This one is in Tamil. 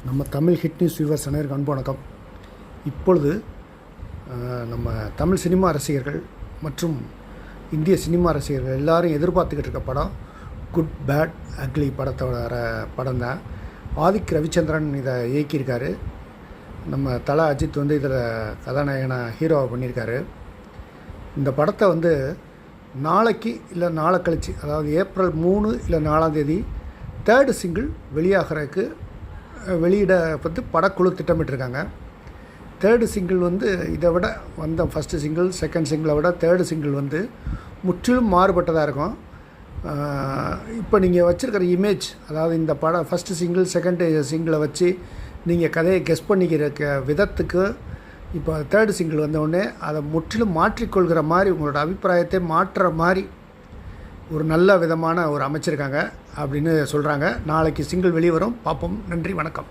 நம்ம தமிழ் ஹிட் நியூஸ் வியூவர்ஸ் அனைவருக்கும் அன்பு வணக்கம். இப்பொழுது நம்ம தமிழ் சினிமா ரசிகர்கள் மற்றும் இந்திய சினிமா ரசிகர்கள் எல்லாரும் எதிர்பார்த்துக்கிட்டு இருக்க படம் குட் பேட் அக்லி படத்தோட படம் தான். ஆதிக் ரவிச்சந்திரன் இதை இயக்கியிருக்காரு. நம்ம தல அஜித் இதில் கதாநாயகனாக ஹீரோவை பண்ணியிருக்காரு. இந்த படத்தை நாளைக்கு இல்லை நாளை கழிச்சு, அதாவது ஏப்ரல் 3 இல்லை 4ஆம் தேதி 3rd சிங்கிள் வெளியாகிறதுக்கு வெளியிட படக்குழு திட்டமிட்டிருக்காங்க. 3rd சிங்கிள் இதை விட ஃபஸ்ட்டு சிங்கிள் செகண்ட் சிங்கிளை விட 3rd சிங்கிள் முற்றிலும் மாறுபட்டதாக இருக்கும். இப்போ நீங்கள் வச்சுருக்கிற இமேஜ், அதாவது இந்த படம் ஃபஸ்ட்டு சிங்கிள் செகண்ட் சிங்கிளை வச்சு நீங்கள் கதையை கெஸ் பண்ணிக்கிற விதத்துக்கு இப்போ 3rd சிங்கிள் வந்தவுடனே அதை முற்றிலும் மாற்றிக்கொள்கிற மாதிரி, உங்களோட அபிப்பிராயத்தை மாற்றுற மாதிரி ஒரு நல்ல விதமான ஒரு அமைச்சிருக்காங்க அப்படின்னு சொல்கிறாங்க. நாளைக்கு சிங்கிள் வெளியே வரும், பார்ப்போம். நன்றி, வணக்கம்.